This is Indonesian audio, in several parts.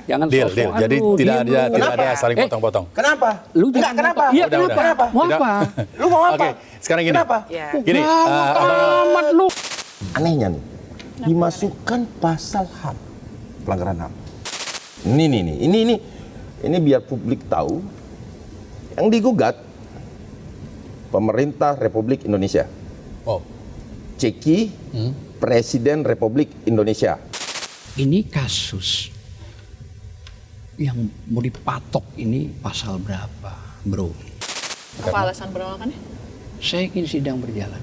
Jangan Deal. Jadi tidak ada saling potong-potong. Kenapa? Lu Enggak, kenapa? Iya, Udah. kenapa? Mau apa? Lu mau apa? Oke, sekarang gini. Kenapa? Gini, Amat lu. Anehnya nih, dimasukkan pasal HAM, pelanggaran HAM. Ini biar publik tahu, yang digugat pemerintah Republik Indonesia. oh, Ceki, Presiden Republik Indonesia. Ini kasus yang mau dipatok ini pasal berapa, bro? Apa alasan penolakannya? Saya ingin sidang berjalan.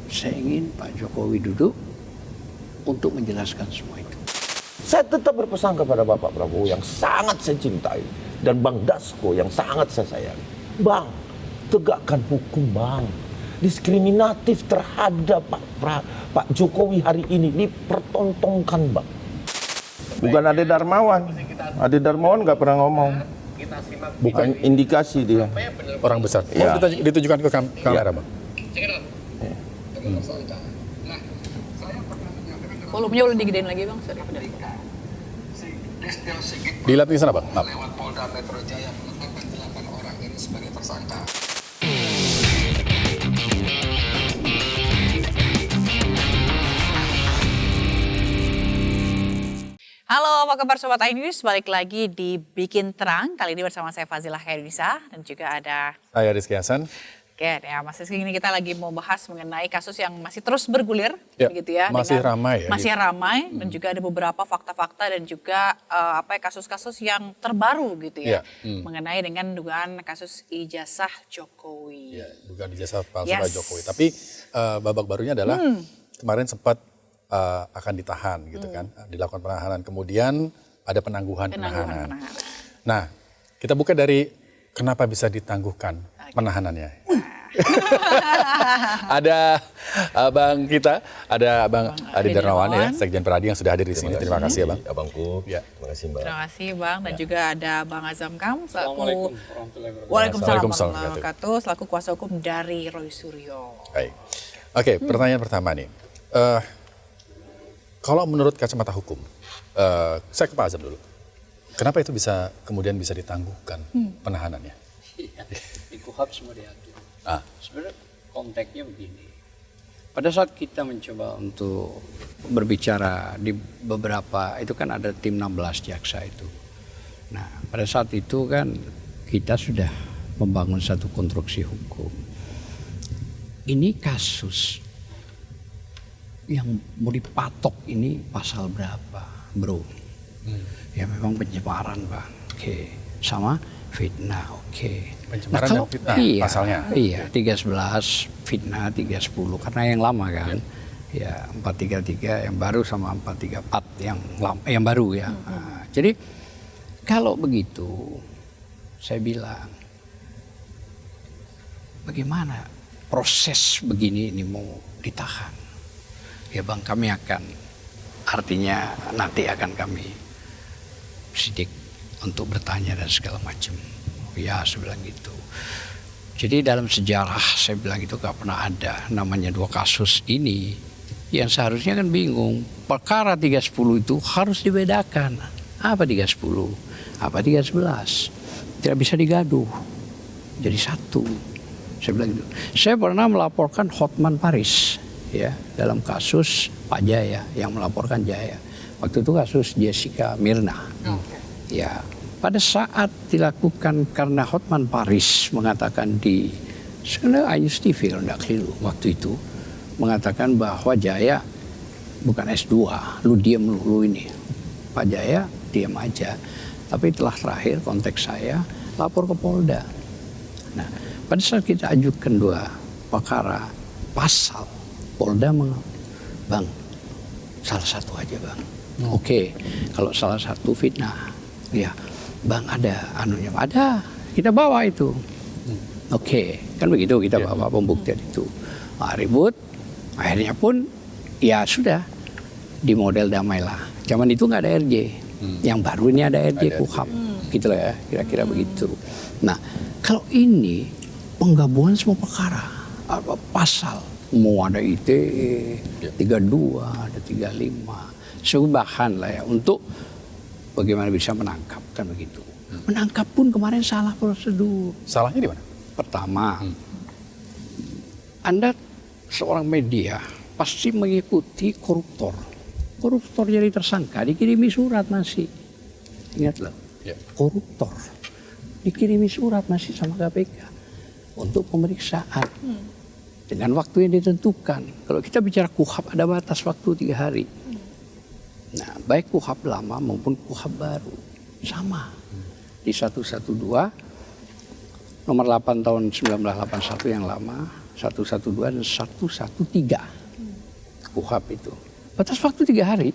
Saya ingin Pak Jokowi duduk untuk menjelaskan semua itu. Saya tetap berpesan kepada Bapak Prabowo yang sangat saya cintai dan Bang Dasko yang sangat saya sayangi. Bang, tegakkan hukum, Bang. Diskriminatif terhadap Pak Jokowi hari ini dipertontonkan, Bang. Bukan Ade Darmawan. Ade Darmawan nggak pernah ngomong. Bukan indikasi dia. orang besar. Ya. Ditujukan ke kamera, Bang. Volumenya boleh digedein lagi bang? Sorry. Dilihat di sana, Bang. Maaf. Lewat Polda Metro Jaya menetapkan 8 orang ini sebagai tersangka. Halo, apa kabar Sobat iNews? Balik lagi di Bikin Terang. Kali ini bersama saya Fazilah Khairunisa dan juga ada... Saya Rizky Hasan. Oke, ya Mas Rizky, ini kita lagi mau bahas mengenai kasus yang masih terus bergulir, Ya, begitu ya. masih ramai ya. Masih ramai dan juga ada beberapa fakta-fakta dan juga kasus-kasus yang terbaru gitu ya, mengenai dengan dugaan kasus ijazah Jokowi. Ya, dugaan ijazah palsu Yes. Pak Jokowi. Tapi babak barunya adalah kemarin sempat akan ditahan gitu kan, dilakukan penahanan. Kemudian ada penangguhan penahanan. Nah, kita buka dari kenapa bisa ditangguhkan penahanannya. Ada abang kita, ada Bang Ade Darmawan ya, Sekjen Peradi yang sudah hadir di sini. Terima kasih ya, Bang. Abangku. Ya. Terima kasih, Mbak. Terima kasih Bang dan juga ada Bang Azam Kam selaku Waalaikumsalam Waalaikumsalam warahmatullahi wabarakatuh selaku kuasa hukum dari Roy Suryo. Baik. Oke, pertanyaan pertama nih. Kalau menurut kacamata hukum, saya ke Pak Azam dulu. Kenapa itu kemudian bisa ditangguhkan penahanannya? Di KUHAP semua diatur. Sebenarnya konteksnya begini. Pada saat kita mencoba untuk berbicara di beberapa, itu kan ada tim 16 jaksa itu. Nah, pada saat itu kan kita sudah membangun satu konstruksi hukum. Ini kasus yang mau dipatok ini pasal berapa, bro? Ya memang pencemaran, Bang. Oke. Sama fitnah, oke. Pencemaran dan fitnah pasalnya? Iya, 311 fitnah, 310 karena yang lama kan. Ya, 433 yang baru sama 434 yang baru ya. Nah, jadi kalau begitu saya bilang bagaimana proses begini ini mau ditahan? Ya Bang, kami akan artinya nanti akan kami sidik untuk bertanya dan segala macam. Ya, saya bilang gitu. Jadi dalam sejarah saya bilang itu gak pernah ada namanya dua kasus ini yang seharusnya kan bingung. Perkara 310 itu harus dibedakan. Apa 310? Apa 311? Tidak bisa digaduh. Jadi satu. Saya bilang gitu. Saya pernah melaporkan Hotman Paris ya dalam kasus Pak Jaya yang melaporkan Jaya. Waktu itu kasus Jessica Mirna. Ya. Pada saat dilakukan karena Hotman Paris mengatakan di sebenarnya Ayus TV kalau tidak keliru waktu itu mengatakan bahwa Jaya bukan S2, lu diem lu ini. Pak Jaya diam aja. Tapi telah terakhir konteks saya lapor ke Polda. Nah, pada saat kita ajukan dua perkara pasal, Polda Bang, salah satu aja Bang. Oke, kalau salah satu fitnah, ya Bang ada anunya, ada, kita bawa itu. Oke, kan begitu kita bawa pembuktian itu. Nah, ribut, akhirnya pun ya sudah di model damailah. Zaman itu nggak ada RJ, yang baru ini ada RJ KUHAP, gitu lah ya, kira-kira begitu. Nah, kalau ini penggabungan semua perkara, pasal, mau ada ITE, 32, ada 35, sebahan lah ya untuk bagaimana bisa menangkap, kan begitu. Menangkap pun kemarin salah prosedur. Salahnya di mana? Pertama, Anda seorang media pasti mengikuti koruptor. Koruptor jadi tersangka, dikirimi surat masih. Ingat loh, Ya. koruptor dikirimi surat masih sama KPK untuk pemeriksaan dengan waktu yang ditentukan. Kalau kita bicara KUHAP ada batas waktu 3 hari. Nah, baik KUHAP lama maupun KUHAP baru sama. Di 112 nomor 8 tahun 1981 yang lama, 112 dan 113 KUHAP itu. Batas waktu 3 hari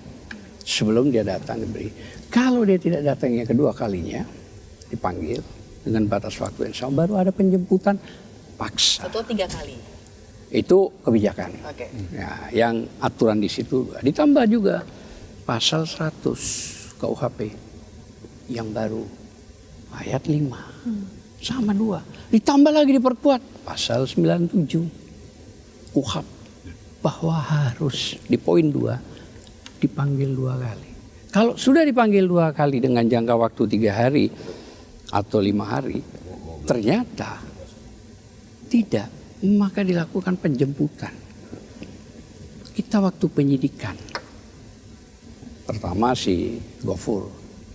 sebelum dia datang diberi. Kalau dia tidak datang yang kedua kalinya, dipanggil dengan batas waktu yang sama, baru ada penjemputan paksa. Satu 3 kali. Itu kebijakan. Oke. Ya, yang aturan di situ ditambah juga pasal 100 KUHP yang baru ayat 5 sama 2. Ditambah lagi diperkuat pasal 97 KUHP bahwa harus di poin 2 dipanggil 2 kali. Kalau sudah dipanggil 2 kali dengan jangka waktu 3 hari atau 5 hari, ternyata tidak, maka dilakukan penjemputan. Kita waktu penyidikan, pertama si Gofur,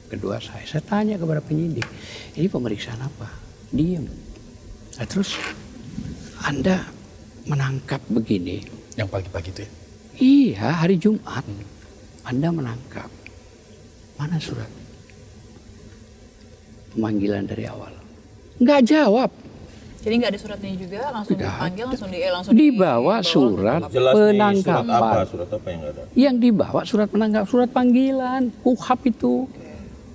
kedua saya tanya kepada penyidik, ini pemeriksaan apa? Diam. Nah, terus Anda menangkap begini. Yang pagi-pagi itu ya? Iya, hari Jumat Anda menangkap. Mana surat pemanggilan dari awal? Nggak jawab. Jadi nggak ada suratnya juga, langsung Tidak dipanggil, ada. langsung Dibawa surat Jelas nih, penangkapan. surat apa yang nggak ada? Yang dibawa surat penangkap, surat panggilan, KUHAP itu.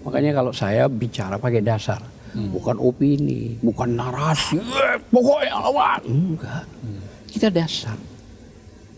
Makanya kalau saya bicara pakai dasar, bukan opini, bukan narasi, pokoknya lawan. Enggak, kita dasar.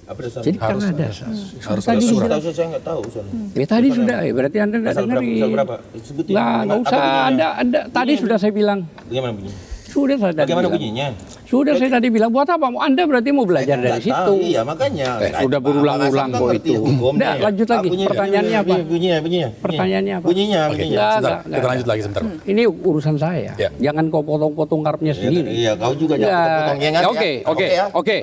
Apa dasar? Jadi karena dasar. harus Tadi ada surat. Tahu saya nggak tahu soalnya. Ya tadi sudah, berarti Anda nggak Pasal berapa? dengerin. Pasal berapa? Sebutin. Nah, nggak Apa usah. bunyinya? Anda tadi sudah saya bilang. Bagaimana bunyinya? Sudah saya tadi Bagaimana bilang. bunyinya? Sudah saya tadi bilang, buat apa? Anda berarti mau belajar Saya dari nggak situ. tahu, iya makanya. Sudah berulang-ulang kok itu. Udah, lanjut lagi. Pertanyaannya apa? Bunyinya. Pertanyaannya apa? Bunyinya. Oke, Enggak, sebentar. enggak. Kita lanjut lagi sebentar. Ini urusan saya. Ya. Jangan kau potong-potong karpnya sendiri. Iya, kau juga Ya, jangan potong ya, ingat ya. Oke. Oke.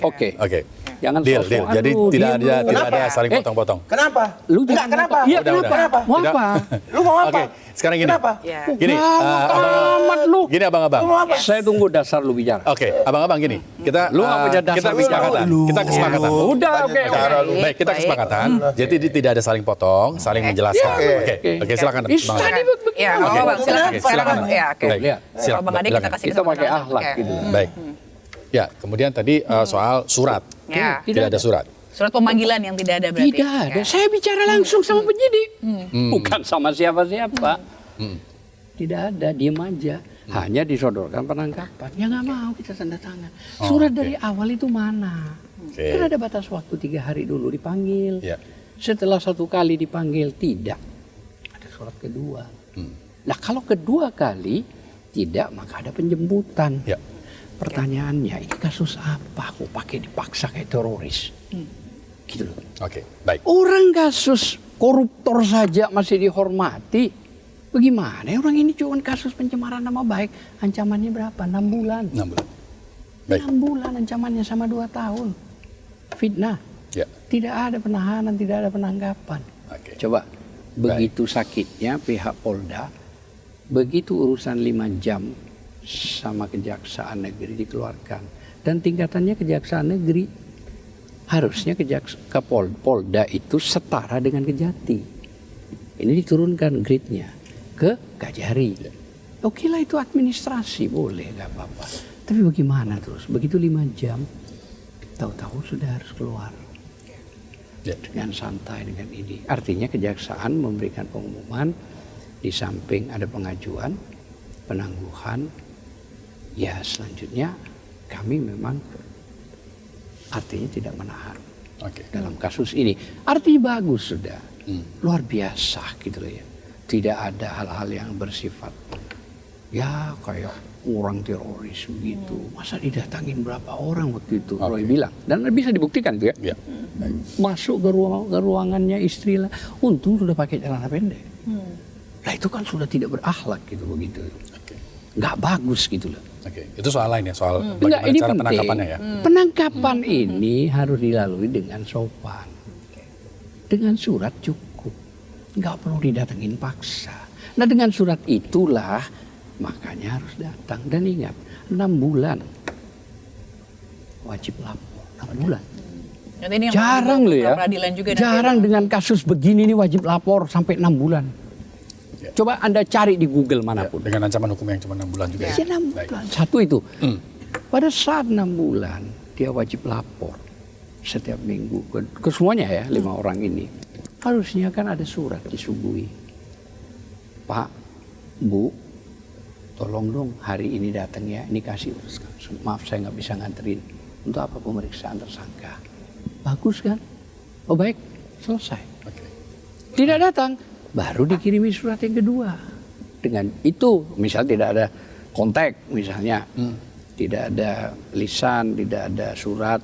Oke. Oke. Jangan Deal. sok-sokan Jadi lu, tidak diem ada lu. tidak ada saling Eh, potong-potong. Kenapa? Lu Enggak, jangan kenapa? Iya, Udah, kenapa? Mau Udah. apa? Lu mau apa? Oke, sekarang gini. Kenapa? Ya. Gini, Amat lu. gini abang-abang. Saya tunggu dasar lu bicara. Oke, abang-abang gini. Kita Lu nggak punya dasar kita bicara. kesepakatan. Kita kesepakatan. Udah, oke. Cara lu. Baik, kita Baik. kesepakatan. Jadi tidak ada saling potong, saling menjelaskan. Oke, silakan. Ih, Bang. tadi begitu. Ya, Oke. Bang, silakan. Oke, silakan. Ya, oke. Baik, Lihat. silakan. Bang Ade kita Silakan. kasih Kita pakai kesempatan. akhlak Oke. gitu. Baik. Ya, kemudian tadi soal surat. Ya. Tidak ada surat. Surat pemanggilan yang tidak ada berarti. Tidak ada. Ya. Saya bicara langsung sama penyidik. Bukan sama siapa-siapa. Tidak ada, diem aja. Hanya disodorkan penangkapan. Ya nggak mau kita tanda tangan. Surat dari awal itu mana? Oke. Kan ada batas waktu 3 hari dulu dipanggil. Ya. Setelah 1 kali dipanggil tidak. Ada surat kedua. Nah kalau kedua kali tidak, maka ada penjemputan. Ya. Pertanyaannya, ini kasus apa? Kok pakai dipaksa kayak teroris? Gitu loh. Oke, baik. Orang kasus koruptor saja masih dihormati. Bagaimana? Orang ini cuma kasus pencemaran nama baik. Ancamannya berapa? 6 bulan. 6 bulan. Baik. 6 bulan ancamannya sama 2 tahun. Fitnah. Ya. Tidak ada penahanan, tidak ada penangkapan. Oke. Coba, begitu sakitnya pihak Polda, begitu urusan 5 jam sama Kejaksaan Negeri dikeluarkan. Dan tingkatannya Kejaksaan Negeri. Harusnya Polda itu setara dengan Kejati. Ini diturunkan grade-nya ke Kajari. Oke lah itu administrasi, boleh gak apa-apa. Tapi bagaimana terus? Begitu 5 jam, tahu-tahu sudah harus keluar. Ya. Dengan santai, dengan ini. Artinya kejaksaan memberikan pengumuman, di samping ada pengajuan, penangguhan, ya selanjutnya kami memang artinya tidak menahan Oke. dalam kasus ini. Artinya bagus sudah, luar biasa gitu loh ya. Tidak ada hal-hal yang bersifat ya kayak orang teroris begitu. Masa didatangin berapa orang waktu itu? Roy bilang, dan bisa dibuktikan itu ya. Ya. Masuk ke ruangannya istri lah. Untung sudah pakai celana pendek. itu kan sudah tidak berakhlak gitu begitu. Oke. Nggak bagus gitu loh. Oke, itu soal lain ya, soal Enggak, bagaimana ini cara penting. penangkapannya ya. Penangkapan ini harus dilalui dengan sopan. Dengan surat cukup. Nggak perlu didatengin paksa. Nah dengan surat itulah makanya harus datang. Dan ingat, 6 bulan wajib lapor. 6 bulan. Dan ini yang Jarang loh ya. peradilan juga nanti. Jarang dengan kasus begini nih wajib lapor sampai 6 bulan. Ya. Coba Anda cari di Google Ya, manapun. dengan ancaman hukum yang cuma 6 bulan juga Ya, 6 Baik. bulan. Satu itu. Pada saat 6 bulan dia wajib lapor setiap minggu ke semuanya ya 5 orang ini. Harusnya kan ada surat disuguhi. Pak, Bu, tolong dong hari ini datang ya. Ini kasih uruskan. Maaf saya nggak bisa nganterin. Untuk apa pemeriksaan tersangka? Bagus kan? Oh baik, selesai. Oke. Tidak datang, baru dikirimi surat yang kedua. Dengan itu, misal tidak ada kontak, misalnya, tidak ada lisan, tidak ada surat,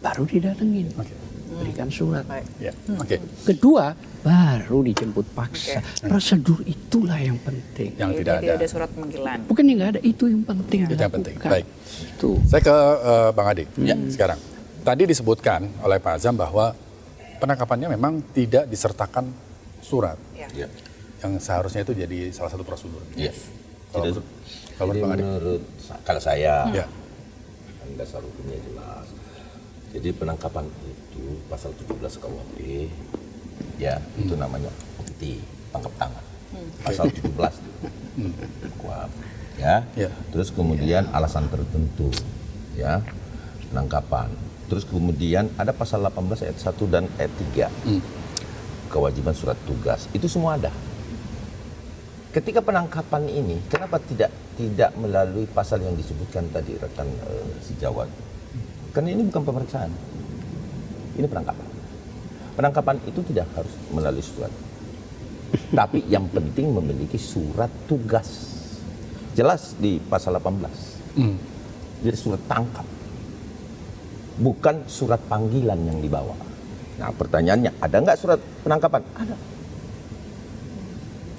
baru didatengin. Oke. Berikan surat. Ya. Oke. Kedua, baru dijemput paksa. Prosedur itulah yang penting. Yang Jadi tidak ada. ada surat panggilan. Bukan yang nggak ada, itu yang penting. Itu yang penting. dilakukan. Baik. Itu. Saya ke Bang Ade. Ya, sekarang. Tadi disebutkan oleh Pak Azam bahwa penangkapannya memang tidak disertakan surat. Ya. Ya. Yang seharusnya itu jadi salah satu prosedur. Yes. Kalau Jadi, kalau jadi Bang Ade. menurut kalau saya, Ya. kan dasar hukumnya jelas. Jadi penangkapan itu pasal 17 KUHP, ya itu namanya bukti tangkap tangan. Pasal 17 itu KUHP, ya. Ya. Terus kemudian alasan tertentu, ya penangkapan. Terus kemudian ada pasal 18 ayat 1 dan ayat 3. Kewajiban surat tugas. Itu semua ada. Ketika penangkapan ini, kenapa tidak melalui pasal yang disebutkan tadi rekan si Jawad? Karena ini bukan pemeriksaan. Ini penangkapan. Penangkapan itu tidak harus melalui surat. Tapi yang penting memiliki surat tugas. Jelas di pasal 18. Jadi surat tangkap. Bukan surat panggilan yang dibawa. Nah pertanyaannya, ada nggak surat penangkapan? Ada.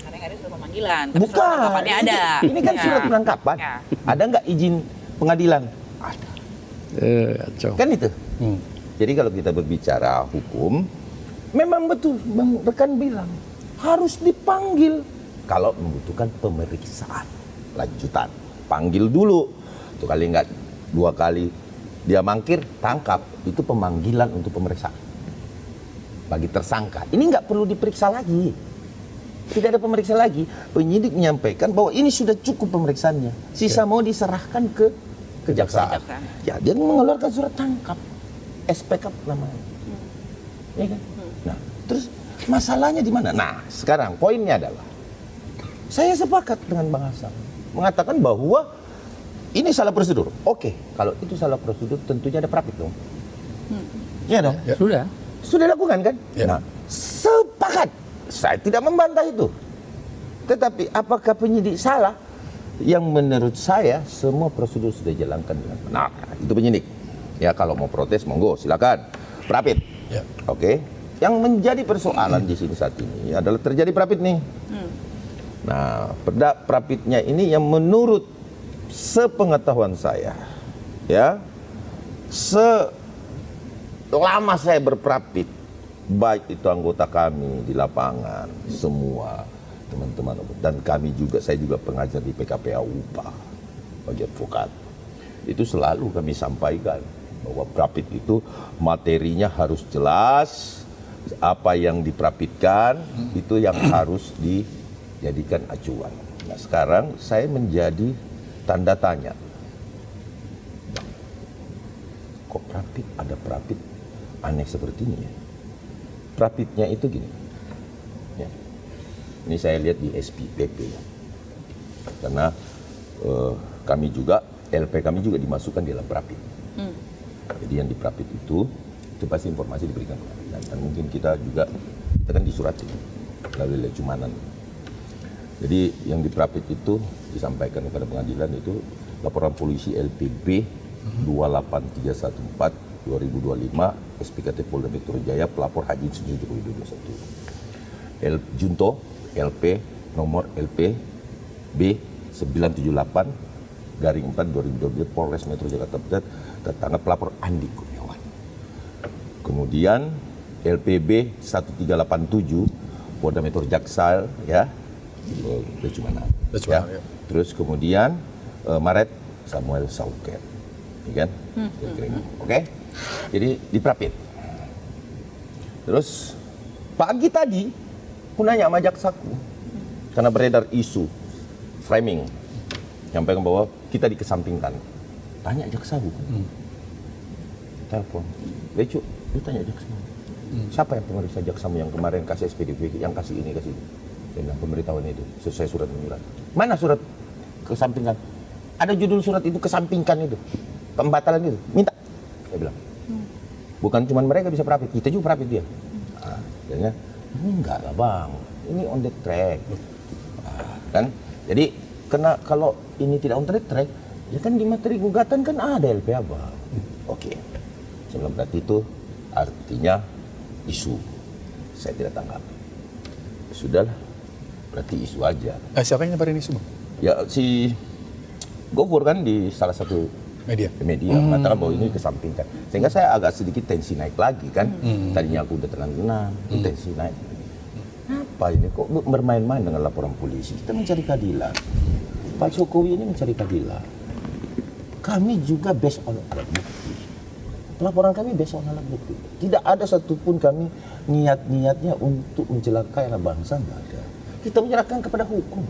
Karena yang ada surat pemanggilan. Tapi surat Bukan. penangkapannya ada. Ini kan Ya. surat penangkapan. Ya. Ada nggak izin pengadilan? Ada. Kan itu. Jadi kalau kita berbicara hukum, memang betul Bang rekan bilang harus dipanggil kalau membutuhkan pemeriksaan lanjutan. Panggil dulu. Tuh kali nggak 2 kali dia mangkir, tangkap. Itu pemanggilan untuk pemeriksaan bagi tersangka. Ini nggak perlu diperiksa lagi. Tidak ada pemeriksaan lagi. Penyidik menyampaikan bahwa ini sudah cukup pemeriksaannya. Sisa mau diserahkan ke kejaksaan. Ya, dia mengeluarkan surat tangkap. SPK namanya. Ya kan? Nah, terus masalahnya di mana? Nah, sekarang poinnya adalah saya sepakat dengan Bang Hasan mengatakan bahwa ini salah prosedur. Oke, kalau itu salah prosedur tentunya ada prapit dong. Iya dong? Ya. Sudah. Sudah dilakukan kan? Ya. Nah, sepakat. Saya tidak membantah itu. Tetapi apakah penyidik salah? Yang menurut saya semua prosedur sudah dijalankan dengan benar. Itu penyidik. Ya kalau mau protes monggo silakan. Prapit. Ya. Oke. Yang menjadi persoalan di sini saat ini adalah terjadi prapit nih. Nah, prapitnya ini yang menurut sepengetahuan saya, ya, selama saya berprapit, baik itu anggota kami di lapangan, semua teman-teman, dan saya juga pengajar di PKPA UPA bagi advokat, itu selalu kami sampaikan bahwa prapit itu materinya harus jelas, apa yang diprapitkan itu yang harus dijadikan acuan. Nah sekarang saya menjadi tanda tanya. Kok prapit, ada prapit aneh seperti ini ya? Prapitnya itu gini. Ya. Ini saya lihat di SPPP ya. Karena kami juga, LP kami juga dimasukkan di dalam prapit. Jadi yang di prapit itu pasti informasi diberikan ke pengadilan. Dan mungkin kita kan disuratin melalui lecumanan. Jadi yang di prapit itu disampaikan kepada pengadilan itu laporan polisi LPB 28314 2025 SPKT Polda Metro Jaya pelapor Haji Insinyur Joko Widodo 1. Junto LP nomor LP B 978/4/2022 Polres Metro Jakarta Pusat tertangkap pelapor Andi Kurniawan. Kemudian LPB 1387 Polda Metro Jaksal ya, Becumana. Ya. Terus kemudian Maret Samuel Sauker, ya kan? Oke, jadi diprapit. Terus pagi tadi aku nanya sama jaksaku karena beredar isu framing, nyampaikan bahwa kita dikesampingkan. Tanya jaksaku, telepon, Becu, lu tanya jaksamu. Siapa yang pemeriksa jaksamu yang kemarin kasih SPDP, yang kasih ini, kasih ini? Dia bilang, pemberitahuan itu, sesuai surat menyurat. Mana surat kesampingkan? Ada judul surat itu, kesampingkan itu. Pembatalan itu, minta. Saya bilang, bukan cuma mereka bisa perapit, kita juga perapit dia. Nah, akhirnya, ini enggak lah bang, ini on the track. Nah, kan? Jadi, kalau ini tidak on the track, ya kan di materi gugatan kan ada LPA bang. Oke, sebelum berarti itu artinya isu, saya tidak tangkap. Sudahlah, berarti isu aja. Siapa yang nyebarin isu bang? Ya si Gofur kan di salah satu media mengatakan bahwa ini kesampingkan. Sehingga saya agak sedikit tensi naik lagi kan. Tadinya aku udah tenang-tenang, tensi naik. Apa ini kok bermain-main dengan laporan polisi? Kita mencari keadilan. Pak Jokowi ini mencari keadilan. Kami juga based on alat bukti. Laporan kami based on alat bukti. Tidak ada satupun kami niat-niatnya untuk mencelakai anak bangsa, nggak ada. Kita menyerahkan kepada hukum.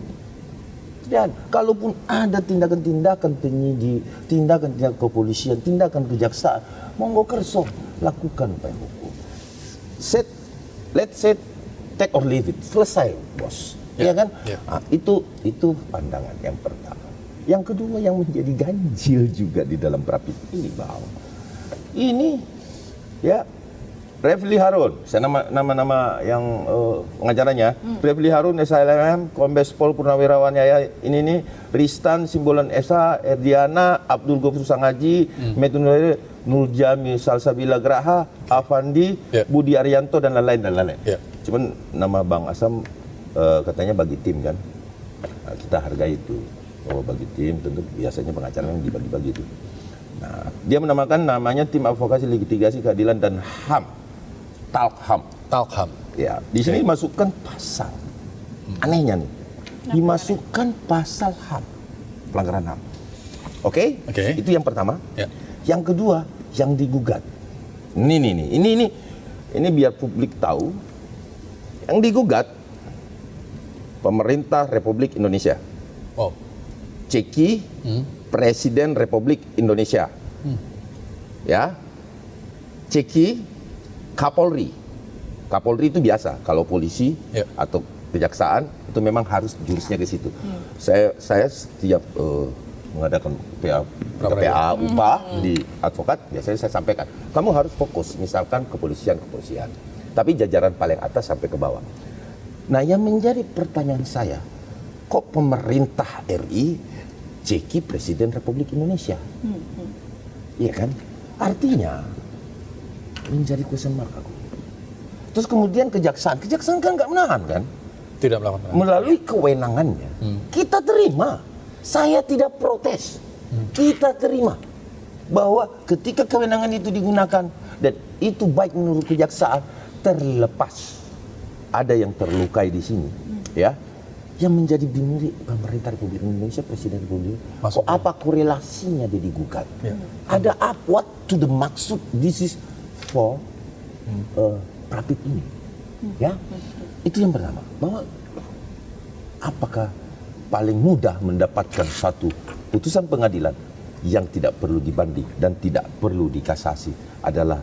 Dan kalaupun ada tindakan-tindakan penyidik, tindakan-tindakan kepolisian, tindakan kejaksaan, monggo kerso, lakukan upaya hukum. Let's say, take or leave it, selesai bos, ya kan? Nah, itu pandangan yang pertama. Yang kedua yang menjadi ganjil juga di dalam perapit ini bahwa ini ya Refli Harun, saya nama yang pengacaranya, Refli Harun, SHLM, Kombes Pol Purnawirawan Yaya, ini Ristan, Simbolan Esa, Erdiana, Abdul Ghafur Sangaji, Metun Nurjami Salsabila Graha, Afandi, Budi Arianto, dan lain-lain. Cuman nama Bang Asam katanya bagi tim kan, nah, kita hargai itu. Oh, bagi tim, tentu biasanya pengacara yang dibagi-bagi itu. Nah, dia menamakan namanya Tim Advokasi Litigasi Keadilan dan HAM. Talkham. Ya, di sini dimasukkan pasal. Anehnya nih. Dimasukkan pasal HAM. Pelanggaran HAM. Oke? Itu yang pertama. Yang kedua, yang digugat. Ini biar publik tahu. Yang digugat pemerintah Republik Indonesia. Ceki, Presiden Republik Indonesia. Ya. Ceki, Kapolri. Kapolri itu biasa kalau polisi atau kejaksaan itu memang harus jurusnya ke situ. Saya setiap mengadakan PA upah di advokat, biasanya saya sampaikan, kamu harus fokus misalkan kepolisian. Tapi jajaran paling atas sampai ke bawah. Nah, yang menjadi pertanyaan saya, kok pemerintah RI ceki Presiden Republik Indonesia? Iya kan? Artinya menjadi question mark aku. Terus kemudian kejaksaan kan nggak menahan kan? Tidak melakukan penahanan. Melalui kewenangannya, kita terima. Saya tidak protes. Kita terima bahwa ketika kewenangan itu digunakan dan itu baik menurut kejaksaan, terlepas ada yang terlukai di sini, ya, yang menjadi bingung pemerintah Republik Indonesia, Presiden Republik Indonesia. Kok apa korelasinya dia digugat? Ada apa? What to the maksud? This is for perapit ini, ya. Itu yang pertama. Bahwa apakah paling mudah mendapatkan satu putusan pengadilan yang tidak perlu dibanding dan tidak perlu dikasasi adalah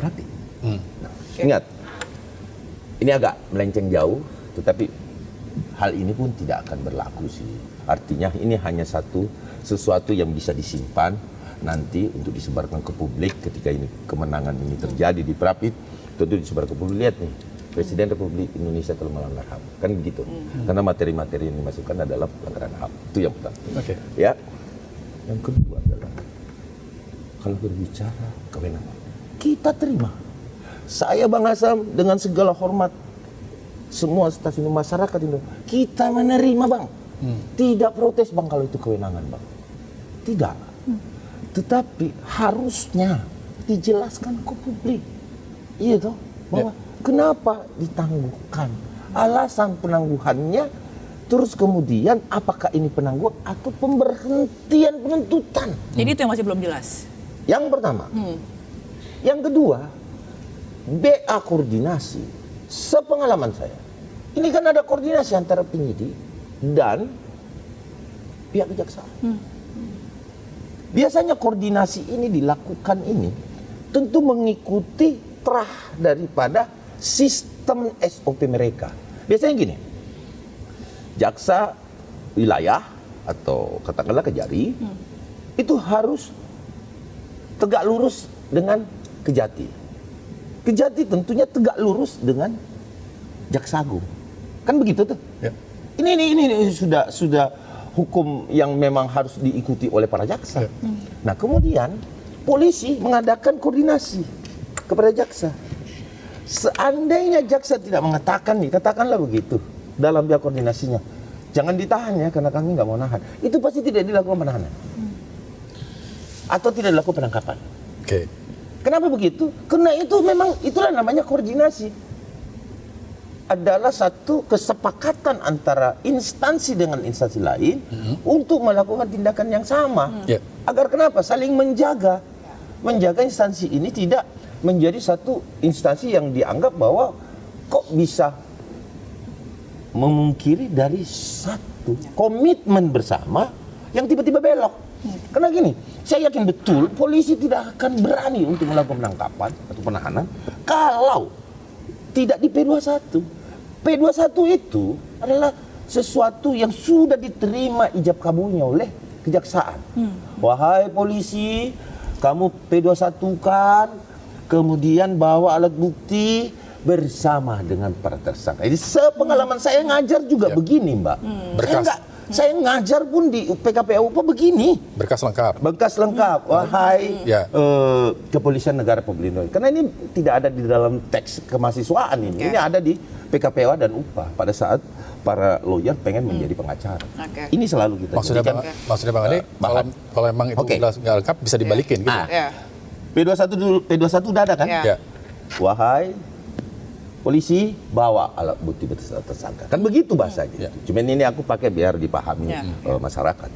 perapit. Nah, ingat, ini agak melenceng jauh, tetapi hal ini pun tidak akan berlaku sih. Artinya ini hanya sesuatu yang bisa disimpan nanti untuk disebarkan ke publik ketika ini kemenangan ini terjadi di perapit, tentu disebar ke publik. Lihat nih, Presiden Republik Indonesia telah melanggar HAM, kan begitu. Karena materi-materi yang dimasukkan adalah pelanggaran HAM. Itu yang pertama. Ya. Yang kedua adalah kalau berbicara kewenangan, kita terima. Saya Bang Asam dengan segala hormat semua stasiun masyarakat Indonesia, kita menerima bang. Tidak protes bang kalau itu kewenangan bang. Tidak. Tetapi harusnya dijelaskan ke publik. Iya toh, bahwa kenapa ditangguhkan. Alasan penangguhannya, terus kemudian apakah ini penangguhan atau pemberhentian penuntutan. Jadi itu yang masih belum jelas. Yang pertama. Yang kedua, BA koordinasi. Sepengalaman saya, ini kan ada koordinasi antara penyidik dan pihak kejaksaan. Biasanya koordinasi ini dilakukan ini tentu mengikuti terah daripada sistem SOP mereka. Biasanya gini, jaksa wilayah atau katakanlah Kejari itu harus tegak lurus dengan Kejati. Kejati tentunya tegak lurus dengan Jaksa Agung. Kan begitu tuh. Ya. Ini sudah hukum yang memang harus diikuti oleh para jaksa. Nah, kemudian polisi mengadakan koordinasi kepada jaksa. Seandainya jaksa tidak mengatakan nih, katakanlah begitu dalam pihak koordinasinya, jangan ditahan ya karena kami nggak mau nahan. Itu pasti tidak dilakukan penahanan. Atau tidak dilakukan penangkapan. Oke. Kenapa begitu? Karena itu memang itulah namanya koordinasi. Adalah satu kesepakatan antara instansi dengan instansi lain untuk melakukan tindakan yang sama. Agar kenapa? Saling menjaga. Menjaga instansi ini tidak menjadi satu instansi yang dianggap bahwa kok bisa memungkiri dari satu komitmen bersama yang tiba-tiba belok. Karena gini, saya yakin betul polisi tidak akan berani untuk melakukan penangkapan atau penahanan kalau tidak di P21. P21 itu adalah sesuatu yang sudah diterima ijab kabulnya oleh kejaksaan. Wahai polisi, kamu P21 kan, kemudian bawa alat bukti bersama dengan para tersangka. Jadi sepengalaman saya ngajar juga begini, Mbak. Saya ngajar pun di PKPU begini. Berkas lengkap. Berkas lengkap. Wahai Kepolisian Negara Republik Indonesia. Karena ini tidak ada di dalam teks kemahasiswaan ini. Ini ada di PKPU dan UPA pada saat para lawyer pengen menjadi pengacara. Ini selalu kita. Maksudnya Bang Ade, kalau emang itu jelas nggak lengkap bisa dibalikin gitu. P21 dulu, P21 udah ada kan? Wahai polisi, bawa alat bukti tersangka. Kan begitu bahasanya. Cuman ini aku pakai biar dipahami masyarakat.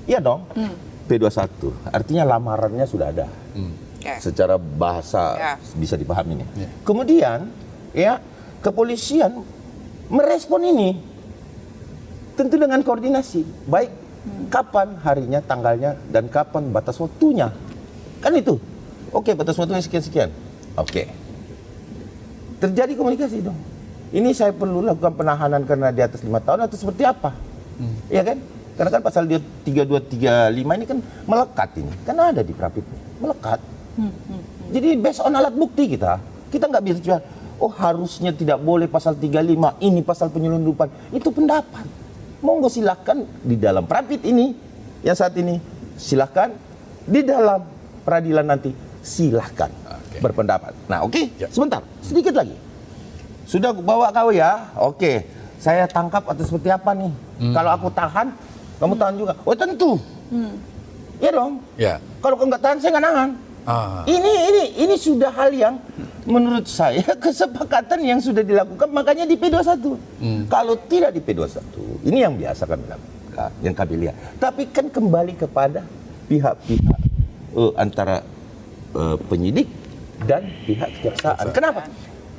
Iya dong. P21. Artinya lamarannya sudah ada. Secara bahasa bisa dipahami nih. Kemudian ya kepolisian merespon ini tentu dengan koordinasi. Baik kapan harinya, tanggalnya, dan kapan batas waktunya. Kan itu. Oke, batas waktunya sekian-sekian. Oke. Terjadi komunikasi dong. Ini saya perlu lakukan penahanan karena di atas 5 tahun atau seperti apa? Iya kan? Karena kan pasal 3235 ini kan melekat ini. Kan ada di Prapit. Melekat. Jadi based on alat bukti kita nggak bisa cuma, oh harusnya tidak boleh pasal 35, ini pasal penyelundupan. Itu pendapat. Monggo silahkan di dalam Prapit ini, yang saat ini, silahkan. Di dalam peradilan nanti, silahkan. Berpendapat. Nah, sebentar, sedikit lagi. Sudah bawa kau ya, saya tangkap atau seperti apa nih? Kalau aku tahan, kamu tahan juga. Oh tentu, ya dong. Kalau kau nggak tahan, saya nggak nahan. Ini sudah hal yang menurut saya kesepakatan yang sudah dilakukan, makanya di P21. Kalau tidak di P21, ini yang biasa kami lakukan, yang kami lihat. Tapi kan kembali kepada pihak-pihak antara penyidik dan pihak kejaksaan. Kenapa?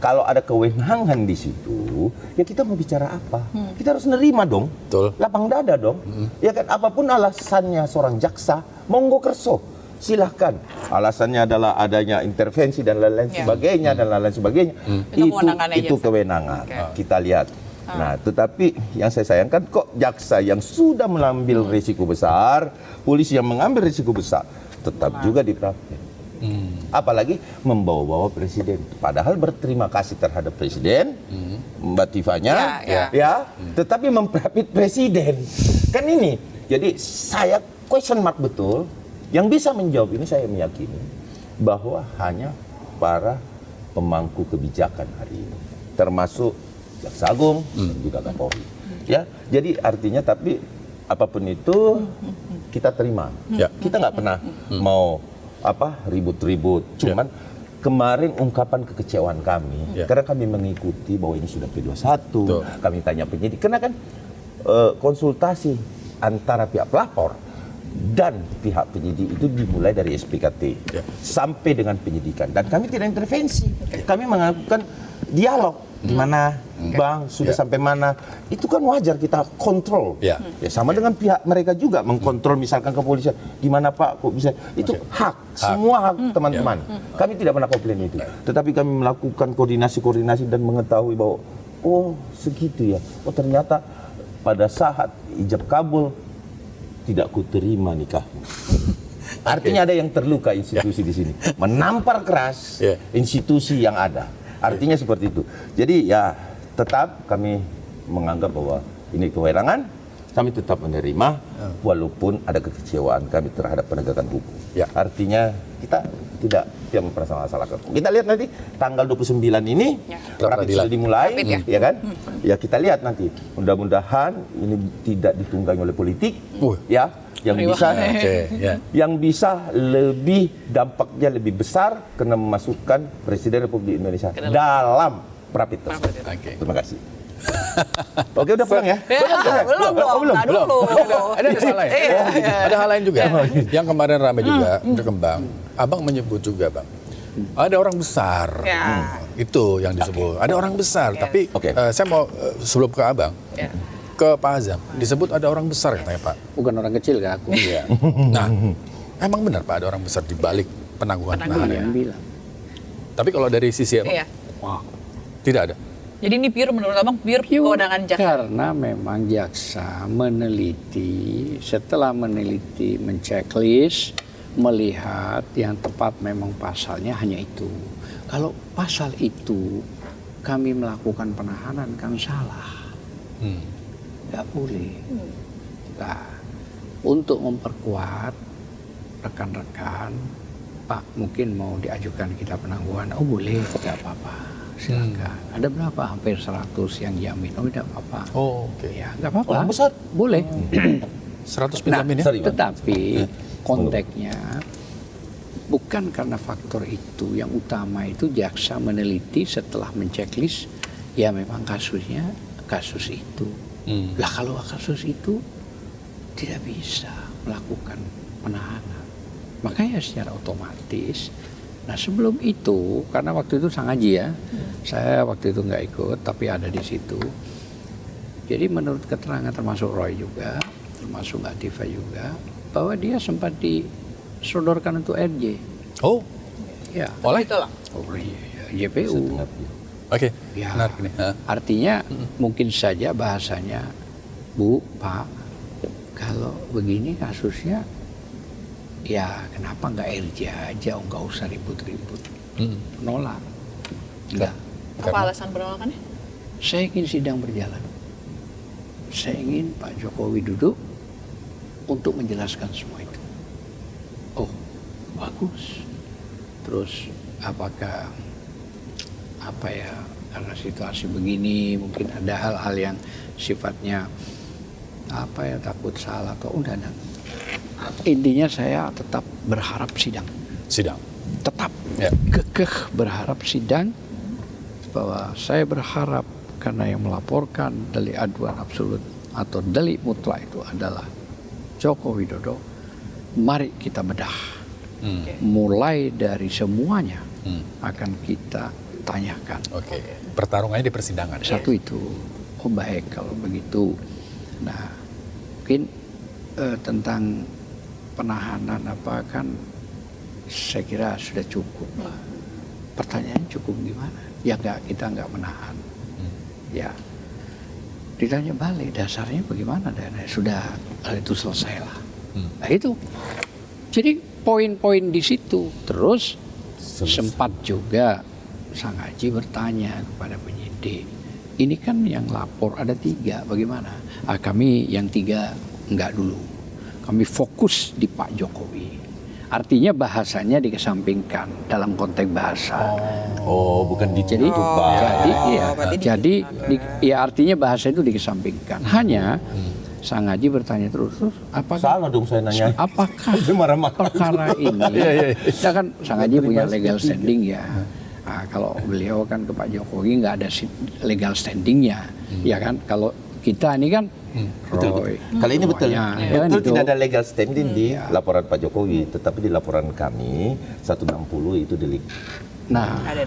Kalau ada kewenangan di situ, ya kita mau bicara apa? Kita harus nerima dong. Lapang dada dong. Ya kan, apapun alasannya seorang jaksa, monggo kerso. Silahkan. Alasannya adalah adanya intervensi dan lain-lain sebagainya dan lain-lain sebagainya. Itu kewenangan. Kita lihat. Nah, tetapi yang saya sayangkan kok jaksa yang sudah mengambil risiko besar, polisi yang mengambil risiko besar, tetap juga diprapit. Apalagi membawa-bawa presiden. Padahal berterima kasih terhadap presiden, Mbak Tifanya, tetapi memprapit presiden. Kan ini. Jadi saya question mark betul. Yang bisa menjawab ini saya meyakini bahwa hanya para pemangku kebijakan hari ini, termasuk Jaksa Agung, dan juga Kapolri. Ya, jadi artinya tapi apapun itu kita terima. Ya. Kita nggak pernah mau ribut-ribut. Cuman kemarin ungkapan kekecewaan kami, karena kami mengikuti bahwa ini sudah P21, kami tanya penyidik, karena kan konsultasi antara pihak pelapor dan pihak penyidik itu dimulai dari SPKT sampai dengan penyidikan, dan kami tidak intervensi, kami melakukan dialog. Di mana Bang sudah sampai mana, itu kan wajar kita kontrol. Ya, sama dengan pihak mereka juga mengkontrol, misalkan kepolisian, di mana Pak kok bisa, itu hak, semua hak teman-teman. Kami tidak pernah komplain itu, tetapi kami melakukan koordinasi dan mengetahui bahwa oh segitu ya, oh ternyata pada saat ijab kabul tidak kuterima nikahmu. Artinya ada yang terluka institusi di sini, menampar keras institusi yang ada. Artinya seperti itu. Jadi ya tetap kami menganggap bahwa ini kewenangan, kami tetap menerima walaupun ada kekecewaan kami terhadap penegakan hukum. Artinya kita tidak mempermasalahkan. Kita lihat nanti tanggal 29 ini rapid sudah dimulai, ya kan? Ya kita lihat nanti. Mudah-mudahan ini tidak ditunggangi oleh politik, ya. Yang bisa lebih dampaknya lebih besar karena memasukkan Presiden Republik Indonesia dalam rapid test. Terima kasih. Oke, udah pulang ya? Belum. Ada hal lain. Ada hal lain juga. Yang kemarin ramai juga berkembang. Abang menyebut juga, Bang. Ada orang besar. Itu yang disebut. Ada orang besar. Tapi saya mau sebelum ke Abang. Ke Pak Azam, disebut ada orang besar katanya Pak. Bukan orang kecil kan aku. Nah, emang benar Pak ada orang besar di balik penangguhan penahanan. Bilang. Tapi kalau dari sisi apa? Tidak ada. Jadi ini pure menurut Abang pure kewenangan jaksa. Karena memang jaksa meneliti, setelah meneliti, menceklis, melihat yang tepat memang pasalnya hanya itu. Kalau pasal itu kami melakukan penahanan kan salah. Nggak boleh. Nah, untuk memperkuat rekan-rekan, Pak mungkin mau diajukan kita penangguhan, oh boleh, tidak apa-apa, silakan. Ada berapa? Hampir 100 yang jamin, oh tidak apa-apa. Oh, oke. Ya, nggak apa-apa. Orang besar. Boleh. 100 penjamin ya? Tetapi konteksnya bukan karena faktor itu, yang utama itu jaksa meneliti setelah menceklis, ya memang kasusnya kasus itu. Lah kalau kasus itu tidak bisa melakukan penahanan, makanya secara otomatis. Nah sebelum itu, karena waktu itu sang Haji ya, saya waktu itu nggak ikut, tapi ada di situ. Jadi menurut keterangan termasuk Roy juga, termasuk Mbak Tifa juga, bahwa dia sempat disodorkan untuk RJ. Oh, ya. Oleh JPU. Oke, Ya, menarik nih. artinya mungkin saja bahasanya, Bu, Pak, kalau begini kasusnya, ya kenapa nggak RJ aja, nggak usah ribut-ribut. Nolak. Enggak. Apa alasan penolakannya? Saya ingin sidang berjalan. Saya ingin Pak Jokowi duduk untuk menjelaskan semua itu. Oh, bagus. Terus apakah karena situasi begini mungkin ada hal-hal yang sifatnya takut salah atau enggak. Intinya saya tetap berharap sidang. Tetap kekeh berharap sidang, bahwa saya berharap karena yang melaporkan delik aduan absolut atau delik mutlak itu adalah Joko Widodo. Mari kita bedah. Mulai dari semuanya akan kita tanyakan. Pertarungannya di persidangan. Satu itu, oh baik kalau begitu. Nah, mungkin tentang penahanan kan saya kira sudah cukup lah. Pertanyaan cukup gimana? Ya kita nggak menahan. Ya, ditanya balik dasarnya bagaimana, dan sudah itu selesai lah. Nah itu. Jadi poin-poin di situ. Terus sempat juga sang Haji bertanya kepada penyidik, ini kan yang lapor ada 3, bagaimana? Kami yang 3 enggak dulu, kami fokus di Pak Jokowi. Artinya bahasanya dikesampingkan dalam konteks bahasa. Oh, bukan di Jadi, situ, Bang. ya artinya bahasa itu dikesampingkan. Hanya Sang Haji bertanya terus apakah Salah dong saya nanya. apakah Dia marah-marah. perkara ini? Ya kan Sang Haji punya legal standing ya. Nah, kalau beliau kan ke Pak Jokowi nggak ada legal standingnya, ya kan? Kalau kita ini kan Roy. Kali ini betul. semuanya, ya kan Betul itu. tidak ada legal standing di laporan Pak Jokowi, tetapi di laporan kami 160 itu delik. Nah, Ada.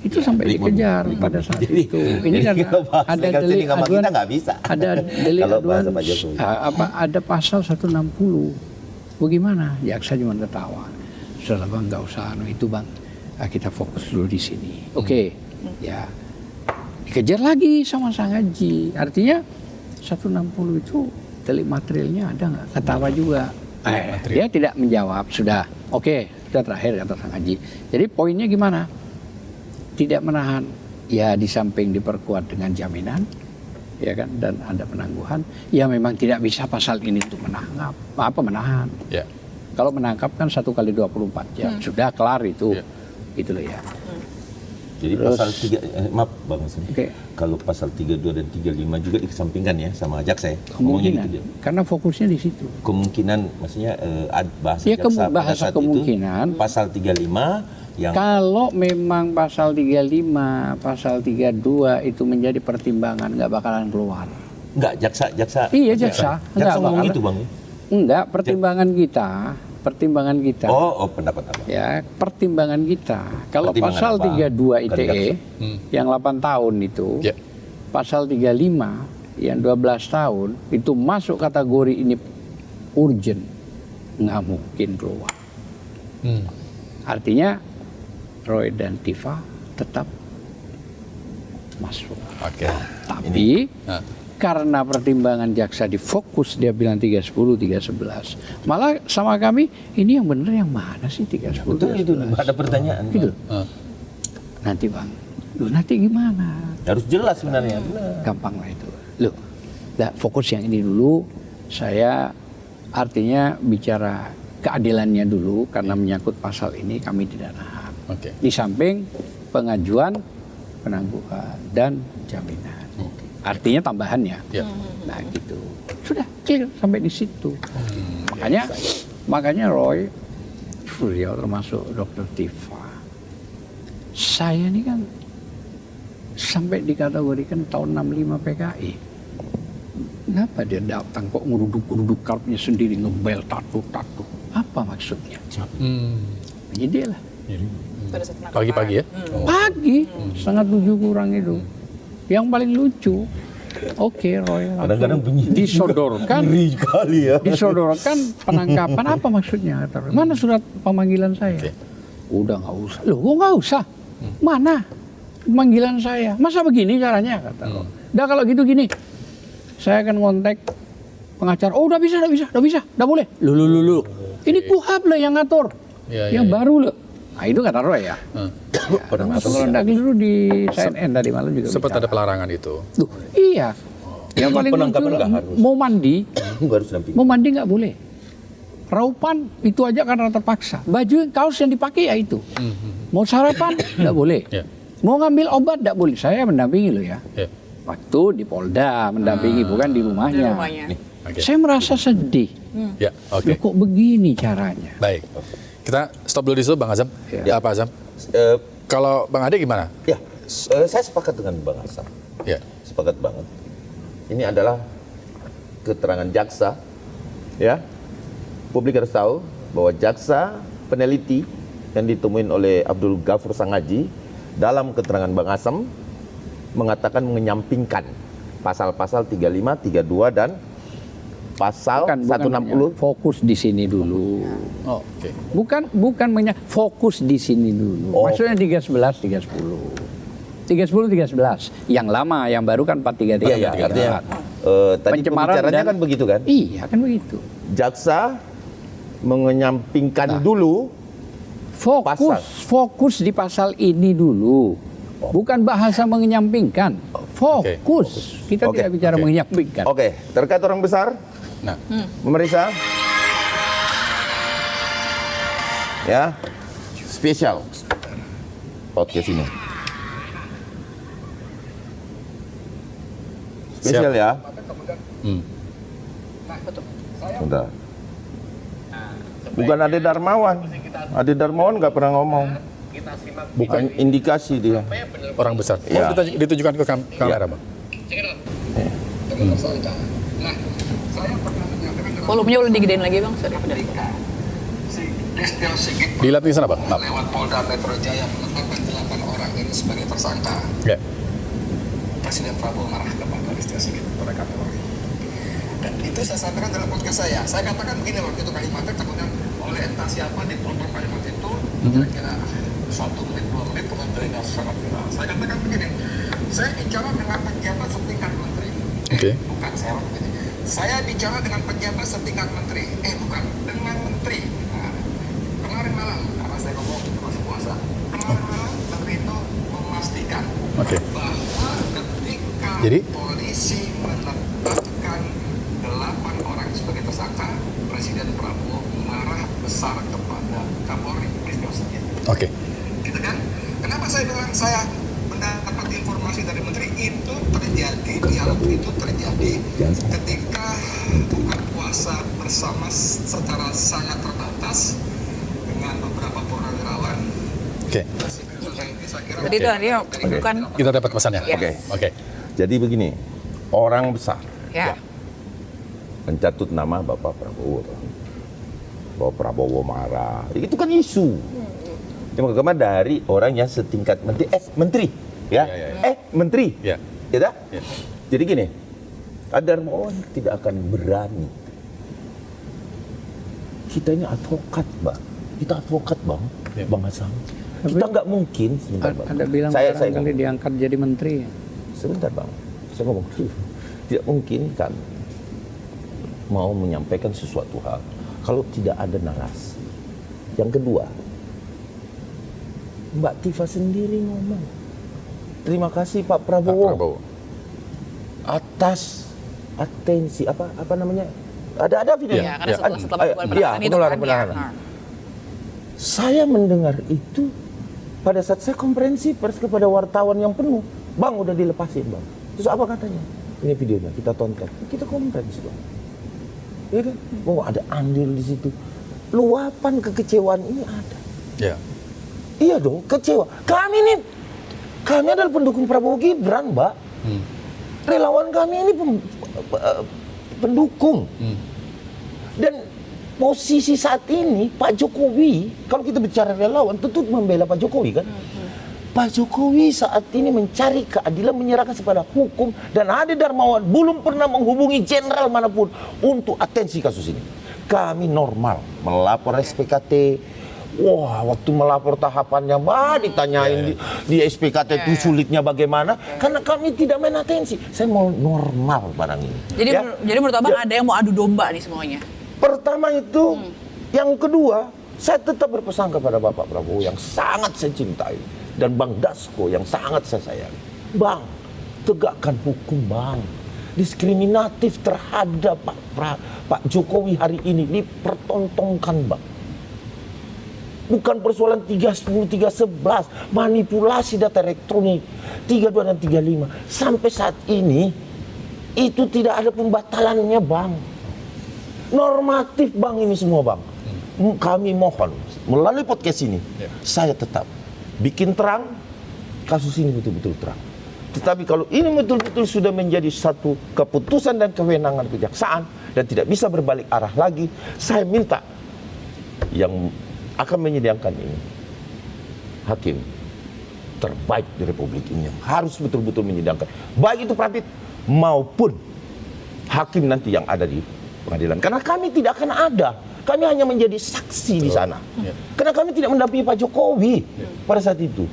itu sampai dikejar pada saat Jadi, itu. Ini kan kalau bahas ada legal delik standing sama aduan, kita nggak bisa. ada delik Kalau aduan, bahasa Pak Jokowi. ada pasal 160. Bagaimana? Jaksa cuma ketawa. Sudahlah Bang, nggak usah itu Bang. Kita fokus dulu di sini. Oke, ya dikejar lagi sama Sang Haji. Artinya 160 itu delik materialnya ada nggak? Ketawa juga. Dia tidak menjawab. Sudah, oke, sudah terakhir kata Sang Haji. Jadi poinnya gimana? Tidak menahan. Ya di samping diperkuat dengan jaminan, ya kan, dan ada penangguhan. Ya memang tidak bisa pasal ini untuk menahan. Ya. Kalau menangkap kan 1 kali 24 jam. Sudah kelar itu. Ya. Gitu loh ya. Jadi Terus- pasal 3, maaf Bang Hasan. Oke. Kalau pasal 32 dan 35 juga dikesampingkan ya sama jaksa ya? Ngomongnya Kemungkinan. gitu dia. Karena fokusnya di situ. Kemungkinan maksudnya bahasa Ya, jaksa pada bahasa saat kemungkinan. itu pasal 35 yang Kalau memang pasal 35, pasal 32 itu menjadi pertimbangan, nggak bakalan keluar. enggak jaksa Iya, jaksa. Nggak Jaksa ngomong bakalan. itu Bang. Enggak, pertimbangan kita. Oh pendapat apa? Ya, pertimbangan kita. Kalau Pertimbangan pasal apa? 32 Bukan ITE yang 8 tahun itu, Ya. pasal 35 yang 12 tahun itu masuk kategori ini urgent, nggak mungkin keluar. Artinya Roy dan Tifa tetap masuk. Oke. Tapi Nah. karena pertimbangan jaksa difokus, dia bilang 310, 311. Malah sama kami, ini yang benar yang mana sih 310, Betul itu 311? ada pertanyaan. Gitu. Ah. Nanti Bang, lu nanti gimana? Harus jelas sebenarnya. Gampang lah itu. Loh, fokus yang ini dulu. Saya artinya bicara keadilannya dulu karena menyangkut pasal ini kami tidak nahan. Oke. Di samping pengajuan, penangguhan dan jaminan. Artinya tambahannya. Ya. Nah gitu. Sudah clear sampai di situ. Makanya Roy, beliau termasuk Dr. Tifa. Saya ini kan sampai dikategorikan tahun 65 PKI. Kenapa dia datang kok ngeruduk-ngeruduk karpnya sendiri, ngebel tatu-tatu? Apa maksudnya? Ini dia lah. Pada saat penangkapan. Pagi-pagi ya. Pagi, setengah 7 kurang itu. Yang paling lucu, oke Roy, Kadang-kadang bunyi. disodorkan, Ngeri kali ya. disodorkan penangkapan. Apa maksudnya? Kata Roy. Mana surat pemanggilan saya? Oke. Udah nggak usah. Loh, kok nggak usah? Mana pemanggilan saya? Masa begini caranya? Kata Roy. Udah kalau gitu gini, saya akan ngontek pengacara. Oh, udah bisa, udah boleh. Lu. Ini KUHAP loh yang ngatur, Ya, yang ya, ya. baru loh. Nah itu kata Roy ya. Termasuk kalau nggak keliru di CNN tadi malam juga. Sempat bicara. ada pelarangan itu. Tuh, iya. Yang paling Penangkapan lucu, nggak harus. mau mandi nggak boleh. Raupan itu aja karena terpaksa. Baju kaos yang dipakai ya itu. Mau sarapan nggak boleh. Ya. Mau ngambil obat nggak boleh. Saya mendampingi loh ya. Ya. Waktu di Polda mendampingi, bukan di Di rumahnya. rumahnya. Oke. Saya merasa sedih. Ya, oke. Loh, kok begini caranya? Baik. Kita stop dulu di situ Bang Azam. Ya. Apa Azam? Kalau Bang Ade gimana? Ya, saya sepakat dengan Bang Hasan. Ya. Sepakat banget. Ini adalah keterangan jaksa, ya. Publik harus tahu bahwa jaksa peneliti yang ditemuin oleh Abdul Ghafur Sang Haji dalam keterangan Bang Asam mengatakan menyampingkan pasal-pasal 35, 32 dan pasal 160. Fokus di sini dulu. Oh, oke. Bukan fokus di sini dulu. Oh. Maksudnya 311, 310. 310, 311. Yang lama, yang baru kan 433. Iya, artinya tadi Pencemaran pembicaranya dan- kan begitu kan? Iya, kan begitu. Jaksa menyampingkan dulu Fokus di pasal ini dulu. Bukan bahasa menyampingkan. Fokus. Kita Oke, tidak bicara oke. menyampingkan. Oke, terkait orang besar, Nah, pemeriksa. Ya, spesial podcast ini. Spesial ya. Bentar. Bukan Ade Darmawan. Ade Darmawan nggak pernah ngomong. Bukan indikasi dia. Orang besar. Ya. Oh, ditujukan ke kamera, Bang. Volumenya boleh digedein lagi Bang, sorry. Listio Sigit Dilihat di sana, Bang. Maaf. lewat Polda Metro Jaya menetapkan 8 orang ini sebagai tersangka. Ya. Presiden Prabowo marah kepada Listio Sigit pada kami. Dan itu saya sampaikan dalam podcast saya. Saya katakan begini waktu itu kalimatnya, kemudian oleh entah siapa di potong kalimat itu kira-kira 1 menit 2 menit kemudian beredar sangat viral. Saya katakan begini, saya bicara dengan pejabat setingkat menteri. Oke. Bukan saya begini. Saya bicara dengan pejabat setingkat menteri. Bukan dengan menteri. Nah, kemarin malam karena saya ngomong masih puasa. Kemarin malam menteri itu memastikan Oke. bahwa ketika Jadi? polisi menetapkan 8 orang sebagai tersangka, Presiden Prabowo marah besar kepada Kapolri Listio Sigit. Oke. Gitu kan? Kenapa saya bilang saya mendapat informasi dari menteri itu terjadi, dialog itu terjadi ketika buka puasa bersama secara sangat terbatas dengan beberapa purnawirawan. Oke. Jadi itu artinya bukan Kita dapat pesannya. Yes. Oke. Oke. Jadi begini, orang besar ya. mencatut nama Bapak Prabowo. Bahwa Prabowo marah. Itu kan isu. Cuma dari orang yang setingkat menteri. Menteri. Ya. Menteri. Ya. Ya dah? Ya. Jadi gini, Darmawan tidak akan berani. Kita ini advokat, Bang. Kita advokat, Bang. Ya. Bang Hasan. Kita nggak mungkin. Sebentar, Bang. Ada bilang saya barangkali diangkat jadi menteri. Sebentar, Bang. Saya ngomong dulu. Tidak mungkin kan mau menyampaikan sesuatu hal kalau tidak ada narasi. Yang kedua, Mbak Tifa sendiri ngomong, terima kasih Pak Prabowo, Pak Prabowo. atas atensi apa namanya? Ada video. Ya, karena setelah Iya, penularan itu kan penularan. ya. Saya mendengar itu pada saat saya konferensi pers kepada wartawan yang penuh, Bang udah dilepasin Bang. Terus apa katanya? Ini videonya kita tonton, kita konferensi Bang. Ya kan? Oh ada andil di situ. Luapan kekecewaan ini ada. Ya. Iya dong, kecewa. Kami adalah pendukung Prabowo Gibran, Mbak. Relawan kami ini pendukung. Dan posisi saat ini Pak Jokowi, kalau kita bicara relawan, tentu membela Pak Jokowi kan. Pak Jokowi saat ini mencari keadilan, menyerahkan kepada hukum, dan Ade Darmawan belum pernah menghubungi jenderal manapun untuk atensi kasus ini. Kami normal melapor SPKT. Wah, waktu melapor tahapannya, ditanyain di SPKT itu sulitnya bagaimana? Karena kami tidak main atensi. Saya mau normal barang ini. Jadi menurut Abang ada yang mau adu domba nih semuanya. Pertama itu, yang kedua, saya tetap berpesan kepada Bapak Prabowo yang sangat saya cintai dan Bang Dasko yang sangat saya sayangi. Bang, tegakkan hukum Bang. Diskriminatif terhadap Pak Jokowi hari ini dipertontonkan Bang. Bukan persoalan 310, 311, manipulasi data elektronik 32 dan 35. Sampai saat ini itu tidak ada pembatalannya Bang. Normatif Bang ini semua Bang. Kami mohon melalui podcast ini, saya tetap bikin terang kasus ini betul-betul terang. Tetapi kalau ini betul-betul sudah menjadi satu keputusan dan kewenangan kejaksaan dan tidak bisa berbalik arah lagi, saya minta yang akan menyidangkan ini hakim terbaik di Republik ini yang harus betul-betul menyidangkan, baik itu Pradip maupun hakim nanti yang ada di pengadilan. Karena kami tidak akan ada, kami hanya menjadi saksi di sana. Karena kami tidak mendampingi Pak Jokowi pada saat itu,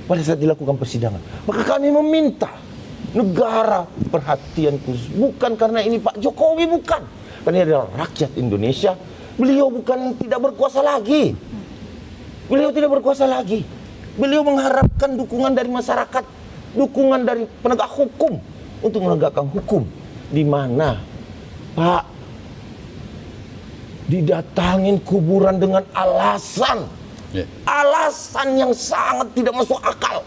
pada saat dilakukan persidangan. Maka kami meminta negara perhatian khusus, bukan karena ini Pak Jokowi, bukan, karena ini adalah rakyat Indonesia. Beliau bukan tidak berkuasa lagi. Beliau tidak berkuasa lagi. Beliau mengharapkan dukungan dari masyarakat, dukungan dari penegak hukum untuk menegakkan hukum. Di mana Pak didatangin kuburan dengan alasan Ya. alasan yang sangat tidak masuk akal.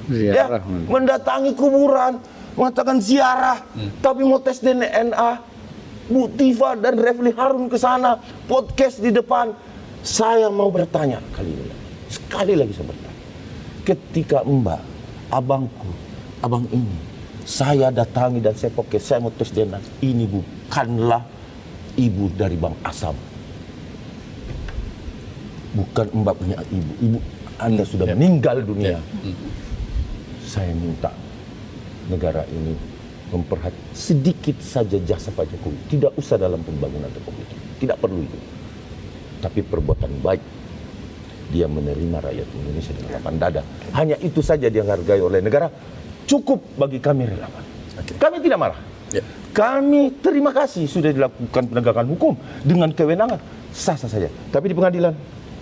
Ziarah. Mendatangi kuburan, mengatakan ziarah, tapi mau tes DNA. Bu Tifa dan Refli Harun ke sana, podcast di depan. Saya mau bertanya kali ini, sekali lagi saya bertanya. Ketika Mbak, abangku, abang ini, saya datangi dan saya podcast, saya mau tes DNA. Ini bukanlah ibu dari Bang Asam. Bukan Mbak punya ibu. Ibu Anda sudah meninggal dunia. Saya minta negara ini memperhatikan sedikit saja jasa Pak Jokowi. Tidak usah dalam pembangunan Republik ini. Tidak perlu itu. Tapi perbuatan baik. Dia menerima rakyat Indonesia dengan lapang dada. Hanya itu saja dia hargai oleh negara. Cukup bagi kami relawan. Kami tidak marah. Kami terima kasih sudah dilakukan penegakan hukum dengan kewenangan. Sah-sah saja. Tapi di pengadilan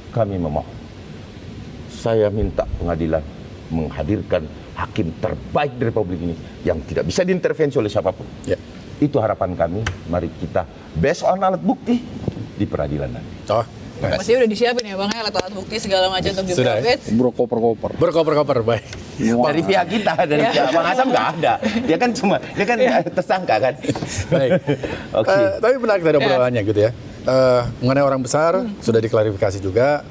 kami memohon. Saya minta pengadilan menghadirkan hakim terbaik di Republik ini yang tidak bisa diintervensi oleh siapapun. Itu harapan kami. Mari kita based on alat bukti di peradilan nanti. Masih udah disiapin ya Bang, alat bukti segala macam untuk Sudah, diprofit. Berkoper-koper. Berkoper-koper, baik. Dari pihak kita, dari pihak Bang Asam nggak ada. Dia kan tersangka kan. Baik. Oke. Tapi menarik tadi obrolannya gitu ya. Mengenai orang besar sudah diklarifikasi juga.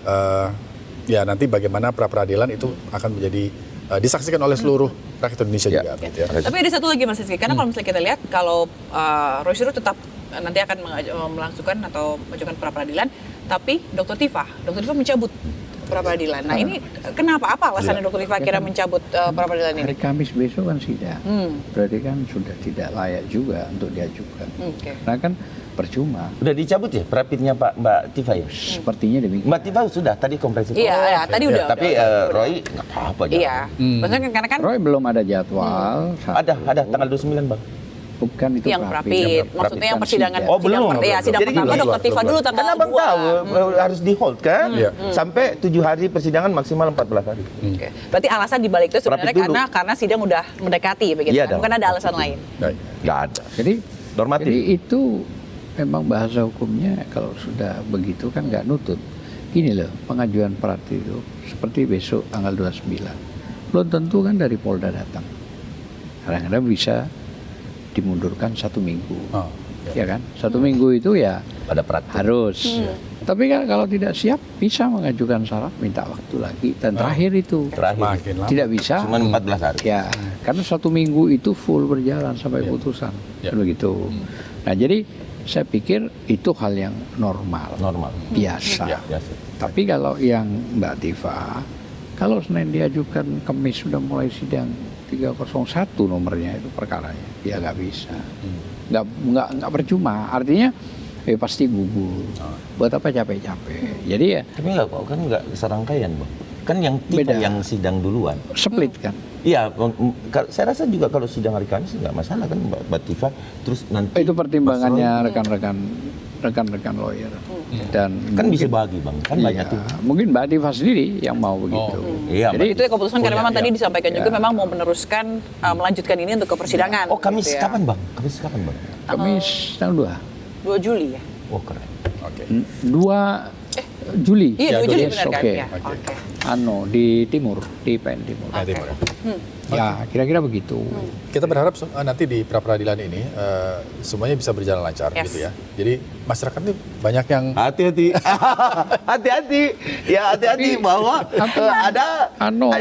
Ya nanti bagaimana pra peradilan itu akan menjadi disaksikan oleh seluruh rakyat Indonesia juga. Gitu ya. Tapi ada satu lagi Mas Rizky, karena kalau misalnya kita lihat kalau Roy Suryo tetap nanti akan melangsungkan atau mengajukan pra peradilan, tapi Dr. Tifa mencabut pra peradilan. Nah ini kenapa? Apa alasannya Dr. Tifa kira mencabut pra peradilan ini? Hari Kamis besok kan sidang. Berarti kan sudah tidak layak juga untuk diajukan. Karena kan percuma. Udah dicabut ya perapitnya Mbak Tifa ya? Sepertinya demikian. Mbak Tifa sudah tadi konferensi. Iya, tadi udah. Tapi Roy nggak apa-apa. Iya. Maksudnya karena kan Roy belum ada jadwal. Ada tanggal 29 Bang. Bukan itu yang prapit, maksudnya yang persidangan. Oh belum. Ya, sidang Jadi pertama gini, Dr. Tifa dulu tanggal karena Abang 2. tahu harus di hold kan, sampai 7 hari persidangan maksimal 14 hari. Oke. Berarti alasan dibalik itu sebenarnya karena sidang udah mendekati begitu. Iya, Bukan ada alasan lain. Nggak ada. Jadi Normatif. Jadi itu memang bahasa hukumnya kalau sudah begitu kan nggak nutut. Gini loh, pengajuan prat itu seperti besok tanggal 29. Belum tentu kan dari Polda datang. Kadang-kadang bisa dimundurkan 1 minggu. Ya kan? 1 minggu itu ya Pada prat. harus. Tapi kan kalau tidak siap bisa mengajukan syarat minta waktu lagi dan terakhir itu Terakhir. tidak bisa. Cuman 14 hari. Ya, karena 1 minggu itu full berjalan sampai putusan. Begitu. Nah, jadi saya pikir itu hal yang normal. Biasa. Biasa. Tapi kalau yang Mbak Tifa, kalau Senin diajukan, Kamis sudah mulai sidang 301 nomornya itu perkaranya, ya nggak bisa, nggak percuma. Artinya, pasti gugur. Buat apa capek-capek? Jadi ya. Tapi nggak serangkaian Bang. Kan yang Tifa yang sidang duluan. Split kan? Iya, saya rasa juga kalau sidang hari Kamis nggak masalah kan Mbak Tifa. Terus nanti Itu pertimbangannya rekan-rekan lawyer. Dan kan bisa bagi Bang, kan banyak tuh. Mungkin Mbak Tifa sendiri yang mau begitu. Iya. Jadi itu keputusan karena memang tadi disampaikan juga memang mau meneruskan melanjutkan ini untuk ke persidangan. Oh Kamis gitu ya. kapan Bang? Kamis kapan Bang? Kamis tanggal 2 Juli ya. Oh keren. 2 Juli. Iya 2 Juli Yes, benar kan? oke. Ya. Oke. Di timur, di PN Timur. Ya, kira-kira begitu. Kita berharap nanti di pra peradilan ini semuanya bisa berjalan lancar gitu ya. Jadi masyarakat ini banyak yang Hati-hati. Hati-hati. Ya hati-hati bahwa ada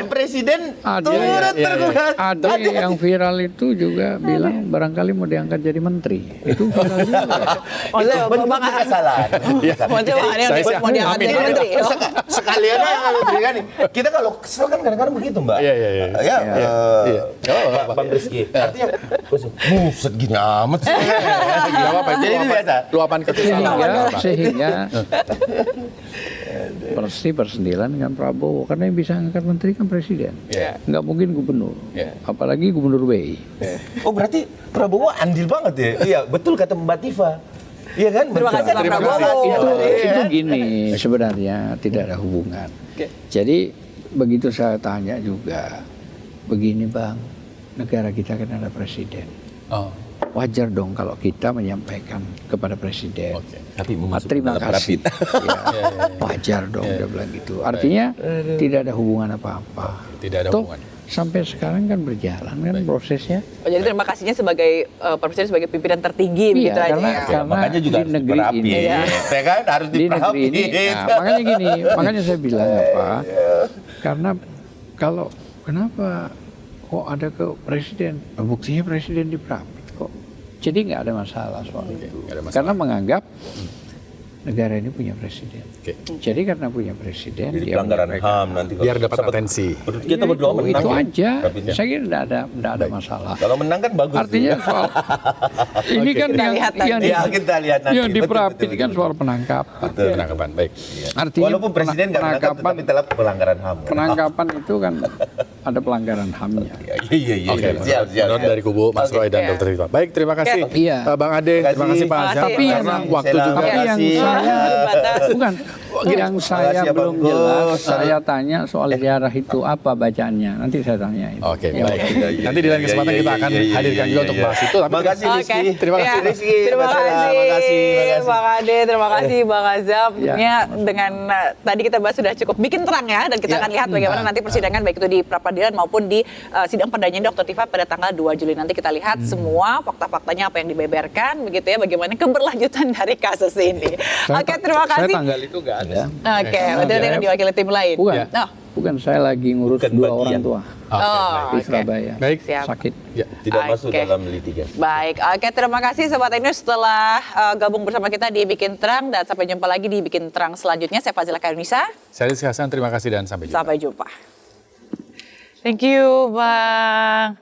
presiden turut tergugat. Ada yang viral itu juga bilang barangkali mau diangkat jadi menteri. Itu viral juga. Maksudnya Bentuk kesalahan. Maksudnya ada yang mau diangkat jadi menteri. Sekalian aja berikan nih. Kita kalau kesel kan kadang-kadang begitu Mbak. Ya, Bang Rizky. Artinya, buset gini amat sih. Jadi itu biasa. luapan kekesalan. Sehingga pasti bersendilan dengan Prabowo karena yang bisa angkat menteri kan presiden, nggak mungkin gubernur, apalagi gubernur BI. Oh berarti Prabowo andil banget ya? Iya betul kata Mbak Tifa. Iya kan? Terima kasih Pak Prabowo. Itu gini sebenarnya tidak ada hubungan. Jadi begitu saya tanya juga, begini Bang, negara kita kan ada presiden. wajar dong kalau kita menyampaikan kepada presiden. Oke. Tapi memasukkan Terima dalam kasih. rapid. Ya, wajar dong dia bilang gitu. Artinya tidak ada hubungan apa-apa. Tidak ada Toh, hubungan. sampai sekarang kan berjalan kan prosesnya. Oh, jadi terima kasihnya sebagai Pak Presiden sebagai pimpinan tertinggi Iya, begitu aja karena- ya. karena makanya juga di harus negeri dirapit. ini- Ya kan harus Di negeri ini, dirapit. nah, makanya gini, makanya saya bilang apa? Karena kenapa kok ada ke presiden? Buktinya presiden dirapit kok. Jadi nggak ada masalah soal itu. nggak ada masalah. Karena menganggap negara ini punya presiden. Oke. Jadi karena punya presiden, Jadi dia pelanggaran menyampaikan. HAM nanti. Biar dapat Sempat- atensi. Kita berdoa menang. itu ya, aja. rapidnya. Saya kira nggak ada masalah. Kalau menang kan bagus. Artinya juga. soal ini kan Kita lihat nanti. Ya, kita lihat nanti. yang Betul, diperapit betul, kan betul. soal penangkapan. Betul. Penangkapan, baik. Artinya Walaupun presiden nggak menangkap, penangkapan tapi telah pelanggaran HAM. penangkapan itu kan ada pelanggaran HAM-nya. Iya. Oke, Siap. menurut dari kubu Mas Roy dan Oke. Dr. Tifah. Baik, terima kasih. Iya. Bang Ade, terima kasih Pak Terima Azhar. kasih. Karena Tapi waktu yang- juga. Tapi yang kasih. saya Terbatas. bukan yang saya Makasih ya, belum Bang Gus. jelas, saya tanya soal ziarah itu apa bacaannya. Nanti saya tanya itu. Oke, Ya, baik. Iya, iya, Nanti di lain iya, kesempatan iya, kita iya, akan iya, hadirkan iya, juga iya, untuk iya. bahas itu. Tapi Makasih Oke. Rizky. Terima kasih, Ya. Rizky. Terima Mas kasih, Ade, makasih. Bang Ade, terima kasih Bang Azam. Ya. Tentunya dengan tadi kita bahas sudah cukup bikin terang ya, dan kita Ya. akan lihat bagaimana nanti persidangan baik itu di pra-peradilan maupun di sidang perdana Dr. Tifah pada tanggal 2 Juli nanti kita lihat semua fakta-faktanya apa yang dibeberkan begitu ya, bagaimana keberlanjutan dari kasus ini. Oke, terima Saya kasih. tanggal itu nggak ada. Oke, berarti akan diwakili tim lain. Bukan. Oh, Bukan, saya lagi ngurus Bukan 2 bagian. orang tua Oke, Oh, baik. di oke. Surabaya. Baik. Siap. Sakit. Ya. Tidak masuk Oke. dalam litigasi. Baik, oke, terima kasih Sobat News setelah gabung bersama kita di Bikin Terang, dan sampai jumpa lagi di Bikin Terang selanjutnya. Saya Fazila Kairunisa, Saya Rizky Hasan, terima kasih dan sampai jumpa. sampai jumpa. Thank you Bang,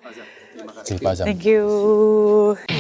Terima kasih. thank you.